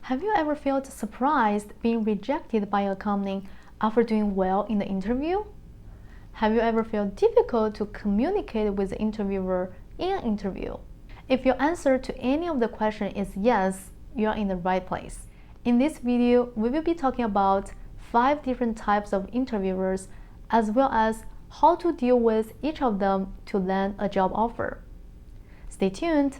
Have you ever felt surprised being rejected by a company after doing well in the interview? Have you ever felt difficult to communicate with the interviewer in an interview? If your answer to any of the questions is yes, you are in the right place. In this video, we will be talking about 5 different types of interviewers as well as how to deal with each of them to land a job offer. Stay tuned!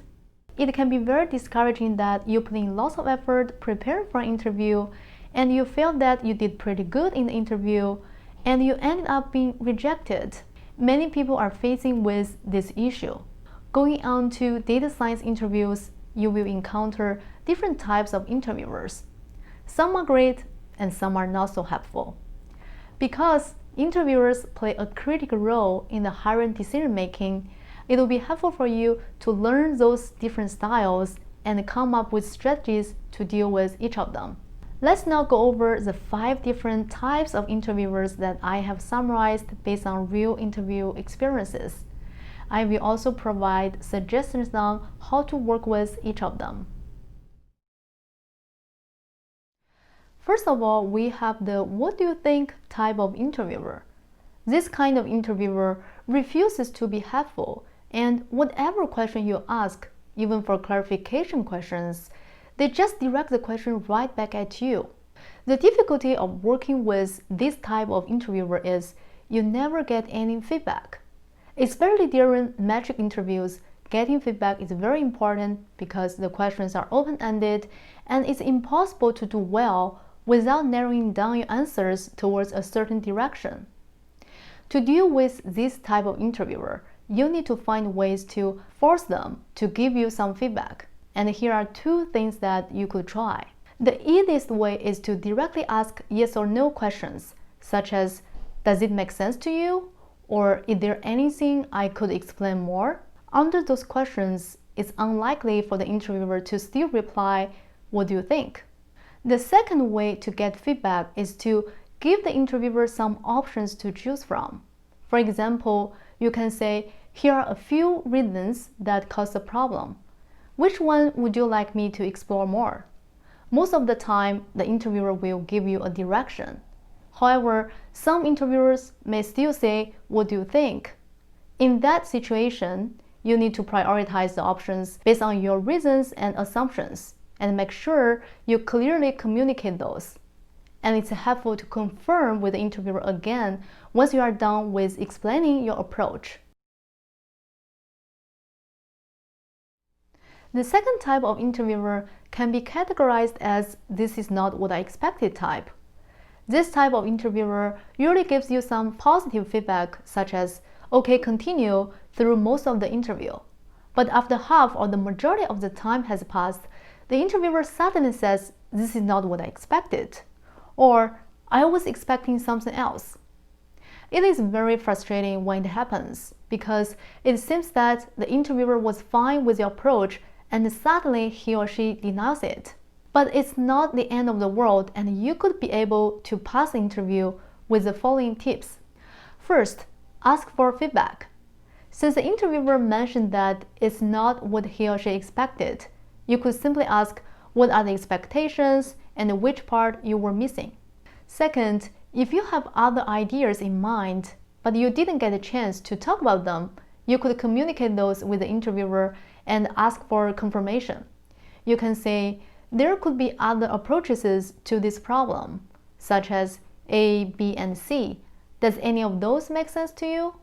It can be very discouraging that you put in lots of effort preparing for an interview and you feel that you did pretty good in the interview and you ended up being rejected. Many people are facing with this issue. Going on to data science interviews, you will encounter different types of interviewers. Some are great and some are not so helpful. Because interviewers play a critical role in the hiring decision making, it will be helpful for you to learn those different styles and come up with strategies to deal with each of them. Let's now go over the 5 different types of interviewers that I have summarized based on real interview experiences. I will also provide suggestions on how to work with each of them. First of all, we have the "what do you think" type of interviewer. This kind of interviewer refuses to be helpful, and whatever question you ask, even for clarification questions, they just direct the question right back at you. The difficulty of working with this type of interviewer is you never get any feedback. Especially during metric interviews, getting feedback is very important because the questions are open-ended and it's impossible to do well without narrowing down your answers towards a certain direction. To deal with this type of interviewer, you need to find ways to force them to give you some feedback. And here are 2 things that you could try. The easiest way is to directly ask yes or no questions, such as, "Does it make sense to you?" or "Is there anything I could explain more?" Under those questions, it's unlikely for the interviewer to still reply, "What do you think?" The second way to get feedback is to give the interviewer some options to choose from. For example, you can say, "Here are a few reasons that cause a problem. Which one would you like me to explore more?" Most of the time, the interviewer will give you a direction. However, some interviewers may still say, "What do you think?" In that situation, you need to prioritize the options based on your reasons and assumptions, and make sure you clearly communicate those. And it's helpful to confirm with the interviewer again once you are done with explaining your approach. The second type of interviewer can be categorized as "this is not what I expected" type. This type of interviewer usually gives you some positive feedback such as, "Okay, continue" through most of the interview. But after half or the majority of the time has passed, the interviewer suddenly says, "This is not what I expected," or "I was expecting something else." It is very frustrating when it happens because it seems that the interviewer was fine with your approach and suddenly he or she denies it. But it's not the end of the world and you could be able to pass the interview with the following tips. First, ask for feedback. Since the interviewer mentioned that it's not what he or she expected, you could simply ask what are the expectations and which part you were missing. Second, if you have other ideas in mind, but you didn't get a chance to talk about them, you could communicate those with the interviewer and ask for confirmation. You can say, "There could be other approaches to this problem, such as A, B, and C. Does any of those make sense to you?"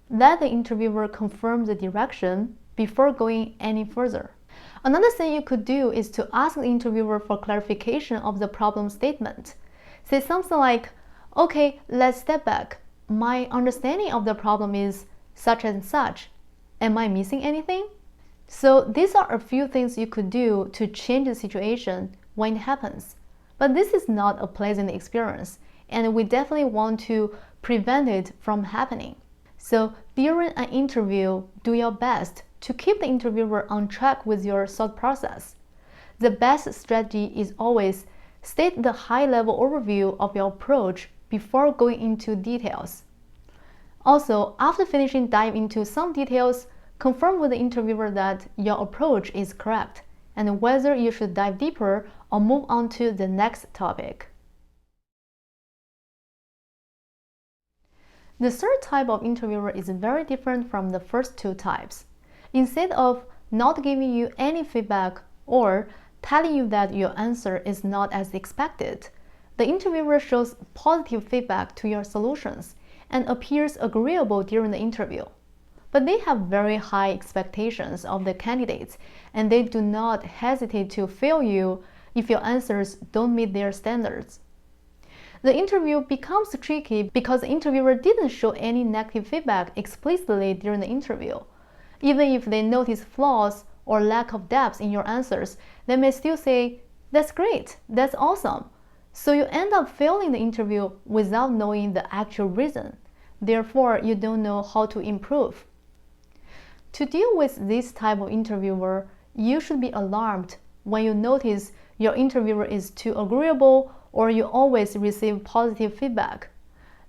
Let the interviewer confirm the direction before going any further. Another thing you could do is to ask the interviewer for clarification of the problem statement. Say something like, "Okay, let's step back. My understanding of the problem is such and such. Am I missing anything?" So these are a few things you could do to change the situation when it happens. But this is not a pleasant experience, and we definitely want to prevent it from happening. So during an interview, do your best to keep the interviewer on track with your thought process. The best strategy is always state the high-level overview of your approach before going into details. Also, after finishing dive into some details, confirm with the interviewer that your approach is correct and whether you should dive deeper or move on to the next topic. The third type of interviewer is very different from the first two types. Instead of not giving you any feedback or telling you that your answer is not as expected, the interviewer shows positive feedback to your solutions and appears agreeable during the interview. But they have very high expectations of the candidates, and they do not hesitate to fail you if your answers don't meet their standards. The interview becomes tricky because the interviewer didn't show any negative feedback explicitly during the interview. Even if they notice flaws or lack of depth in your answers, they may still say, "That's great, that's awesome." So you end up failing the interview without knowing the actual reason. Therefore, you don't know how to improve. To deal with this type of interviewer, you should be alarmed when you notice your interviewer is too agreeable or you always receive positive feedback.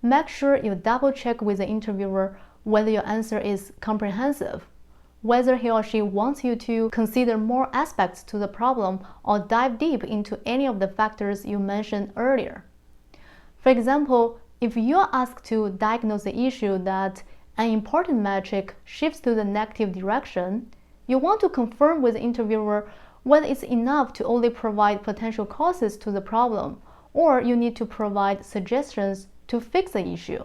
Make sure you double check with the interviewer whether your answer is comprehensive, whether he or she wants you to consider more aspects to the problem or dive deep into any of the factors you mentioned earlier. For example, if you are asked to diagnose the issue that an important metric shifts to the negative direction, you want to confirm with the interviewer whether it's enough to only provide potential causes to the problem, or you need to provide suggestions to fix the issue.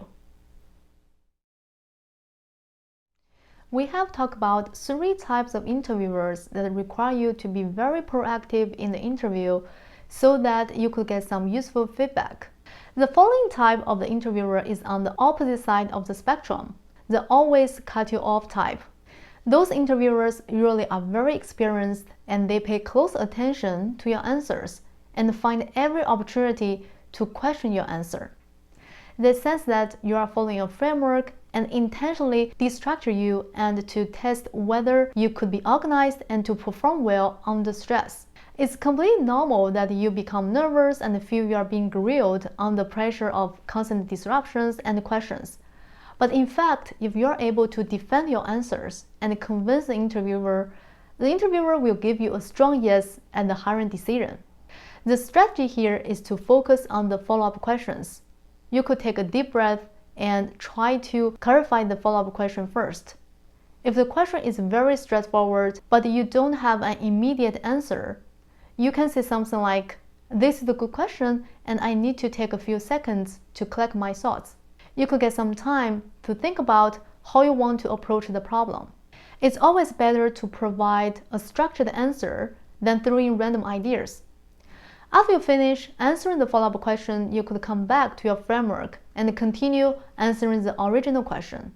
We have talked about 3 types of interviewers that require you to be very proactive in the interview so that you could get some useful feedback. The following type of the interviewer is on the opposite side of the spectrum, the always cut you off type. Those interviewers usually are very experienced and they pay close attention to your answers and find every opportunity to question your answer. They sense that you are following a framework and intentionally destructure you and to test whether you could be organized and to perform well under stress. It's completely normal that you become nervous and feel you are being grilled under pressure of constant disruptions and questions. But in fact, if you are able to defend your answers and convince the interviewer will give you a strong yes at the hiring decision. The strategy here is to focus on the follow-up questions. You could take a deep breath and try to clarify the follow-up question first. If the question is very straightforward, but you don't have an immediate answer, you can say something like, "This is a good question, and I need to take a few seconds to collect my thoughts." You could get some time to think about how you want to approach the problem. It's always better to provide a structured answer than throwing random ideas. After you finish answering the follow-up question, you could come back to your framework and continue answering the original question.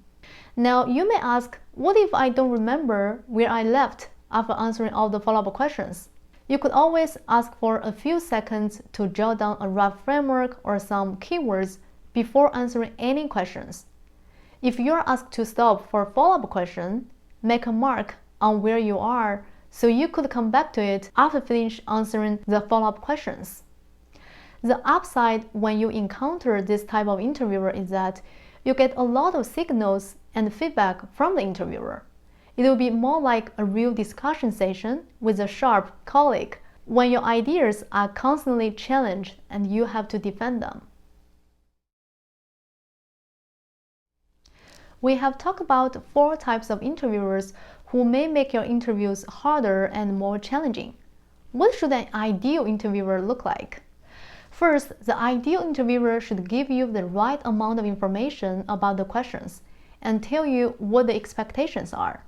Now, you may ask, what if I don't remember where I left after answering all the follow-up questions? You could always ask for a few seconds to jot down a rough framework or some keywords before answering any questions. If you are asked to stop for a follow-up question, make a mark on where you are so you could come back to it after finish answering the follow-up questions. The upside when you encounter this type of interviewer is that you get a lot of signals and feedback from the interviewer. It will be more like a real discussion session with a sharp colleague when your ideas are constantly challenged and you have to defend them. We have talked about 4 types of interviewers who may make your interviews harder and more challenging. What should an ideal interviewer look like? First, the ideal interviewer should give you the right amount of information about the questions and tell you what the expectations are.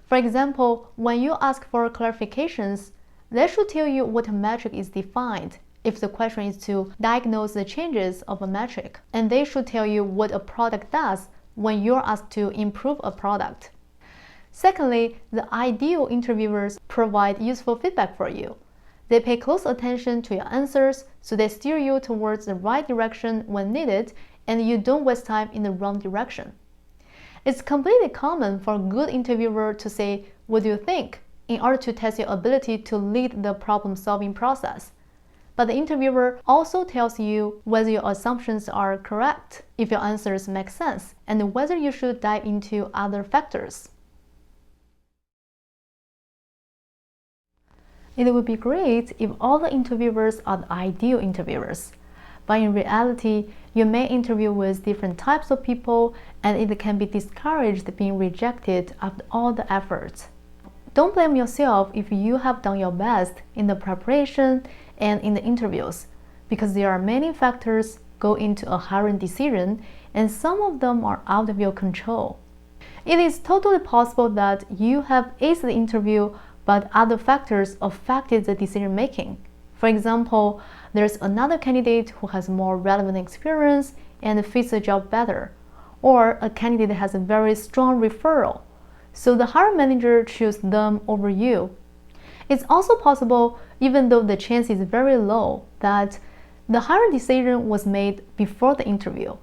For example, when you ask for clarifications, they should tell you what a metric is defined if the question is to diagnose the changes of a metric, and they should tell you what a product does when you're asked to improve a product. Secondly, the ideal interviewers provide useful feedback for you. They pay close attention to your answers, so they steer you towards the right direction when needed, and you don't waste time in the wrong direction. It's completely common for a good interviewer to say, "What do you think?" in order to test your ability to lead the problem-solving process. But the interviewer also tells you whether your assumptions are correct, if your answers make sense, and whether you should dive into other factors. It would be great if all the interviewers are the ideal interviewers. But in reality, you may interview with different types of people and it can be discouraged being rejected after all the efforts. Don't blame yourself if you have done your best in the preparation and in the interviews, because there are many factors go into a hiring decision and some of them are out of your control. It is totally possible that you have aced the interview but other factors affected the decision making. For example, there's another candidate who has more relevant experience and fits the job better, or a candidate has a very strong referral, so the hiring manager chooses them over you. It's also possible, even though the chance is very low, that the hiring decision was made before the interview.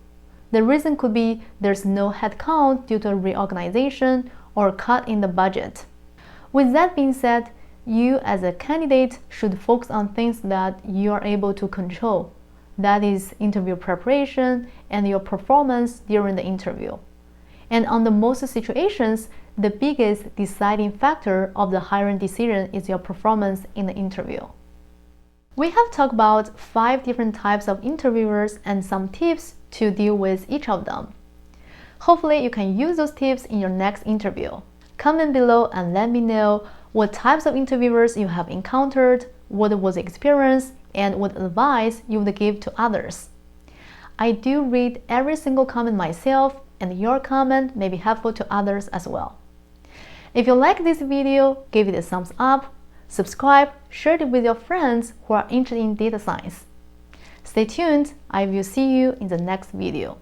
The reason could be there's no headcount due to a reorganization or cut in the budget. With that being said, you as a candidate should focus on things that you are able to control. That is interview preparation and your performance during the interview. And under most situations, the biggest deciding factor of the hiring decision is your performance in the interview. We have talked about 5 different types of interviewers and some tips to deal with each of them. Hopefully you can use those tips in your next interview. Comment below and let me know what types of interviewers you have encountered, what was the experience, and what advice you would give to others. I do read every single comment myself, and your comment may be helpful to others as well. If you like this video, give it a thumbs up, subscribe, share it with your friends who are interested in data science. Stay tuned, I will see you in the next video.